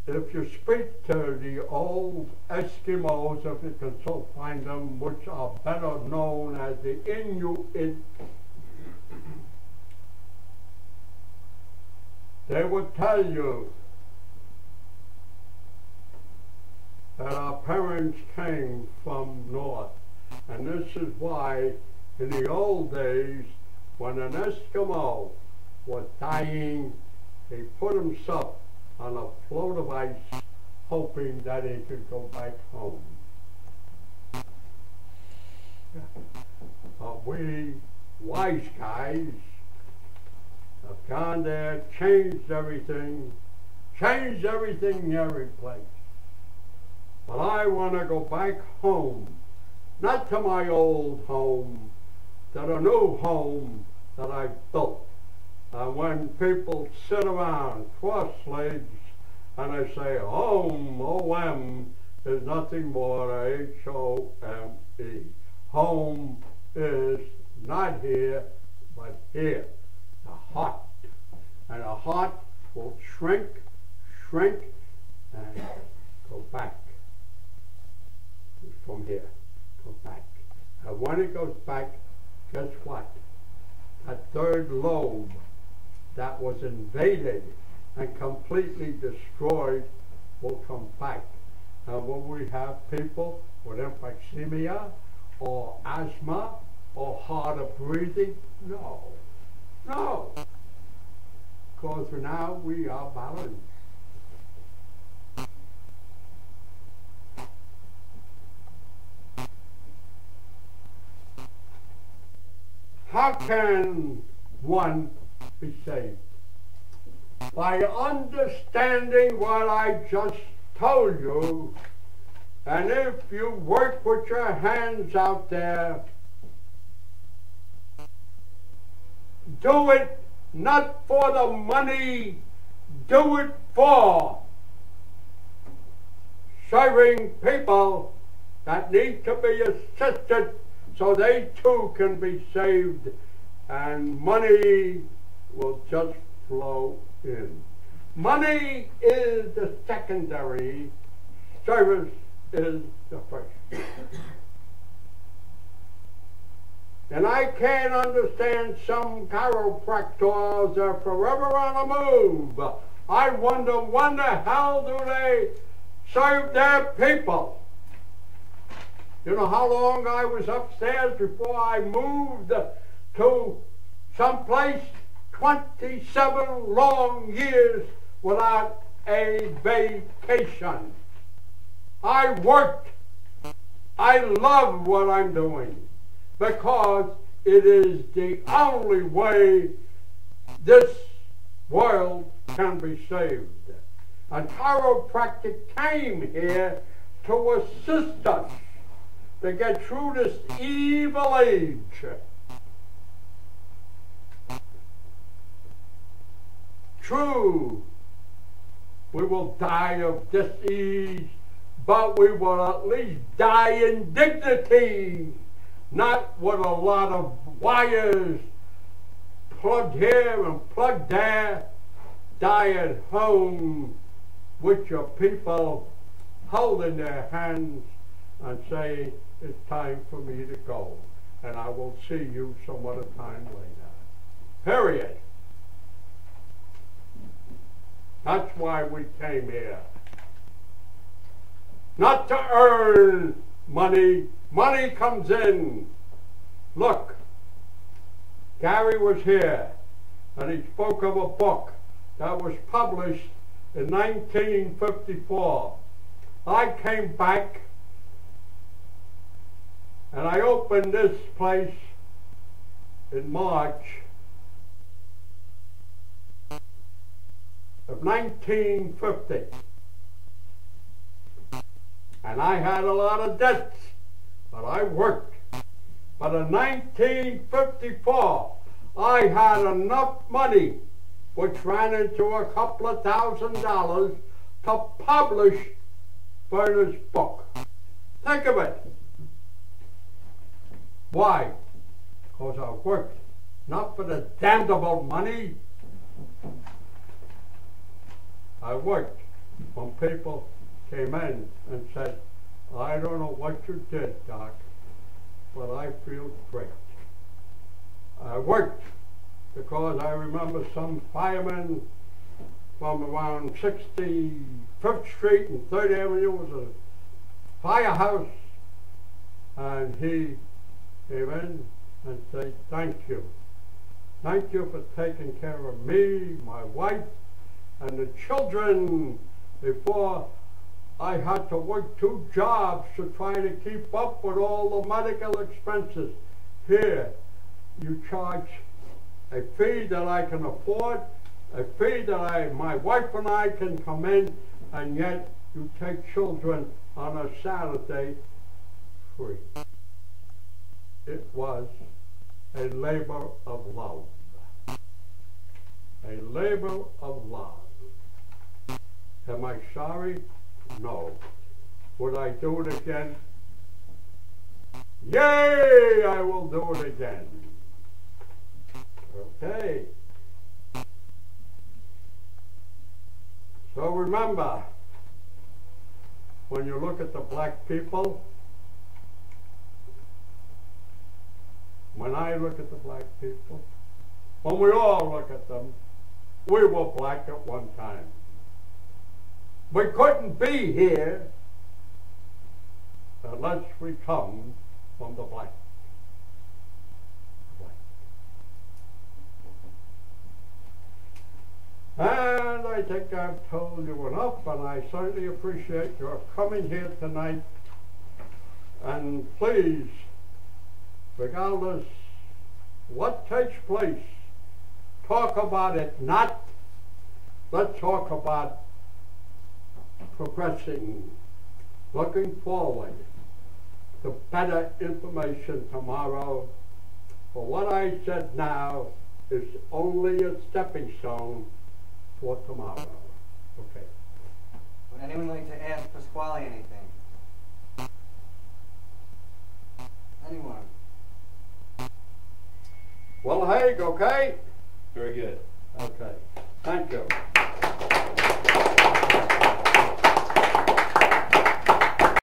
if you speak to the old Eskimos, if you can so find them, which are better known as the Inuit, they would tell you that our parents came from north. And this is why in the old days, when an Eskimo was dying, he put himself on a float of ice, hoping that he could go back home. We wise guys have gone there, changed everything in every place. But I want to go back home, not to my old home, to the new home that I built. And when people sit around cross-legs and they say home, O-M, is nothing more than H-O-M-E. Home is not here, but here, the heart. And the heart will shrink, and go back. From here, go back. And when it goes back, guess what? That third lobe that was invaded and completely destroyed will come back. And when we have people with emphysema or asthma or hard of breathing, no. Because now we are balanced. How can one be saved? By understanding what I just told you, and if you work with your hands out there, do it not for the money, do it for serving people that need to be assisted so they too can be saved, and money will just flow in. Money is the secondary, service is the first. And I can't understand some chiropractors are forever on the move. I wonder when the hell do they serve their people? You know how long I was upstairs before I moved to someplace? 27 long years without a vacation. I worked. I love what I'm doing because it is the only way this world can be saved. And chiropractic came here to assist us to get through this evil age. True, we will die of disease, but we will at least die in dignity, not with a lot of wires plugged here and plugged there. Die at home with your people holding their hands and saying, it's time for me to go, and I will see you some other time later. Period. That's why we came here. Not to earn money. Money comes in. Look, Gary was here, and he spoke of a book that was published in 1954. I came back and I opened this place in March of 1950. And I had a lot of debts, but I worked. But in 1954, I had enough money, which ran into a couple of $1,000, to publish Berner's book. Think of it. Why? Because I worked, not for the damnable money. I worked. when people came in and said, I don't know what you did, Doc, but I feel great. I worked because I remember some fireman from around 65th Street and 3rd Avenue was a firehouse, and he came in and said, thank you. Thank you for taking care of me, my wife, and the children before I had to work 2 jobs to try to keep up with all the medical expenses. Here, you charge a fee that I can afford, a fee that my wife and I can come in, and yet you take children on a Saturday free. It was a labor of love. A labor of love. Am I sorry? No. Would I do it again? Yay! I will do it again. Okay. So remember, when you look at the black people, when I look at the black people, when we all look at them, we were black at one time. We couldn't be here unless we come from the black. And I think I've told you enough, and I certainly appreciate your coming here tonight. And please, regardless what takes place, talk about it not. Let's talk about progressing, looking forward to better information tomorrow. For what I said now is only a stepping stone for tomorrow. Okay. Would anyone like to ask Pasquale anything? Anyone? Well, Haig, okay? Very good. Okay. Thank you.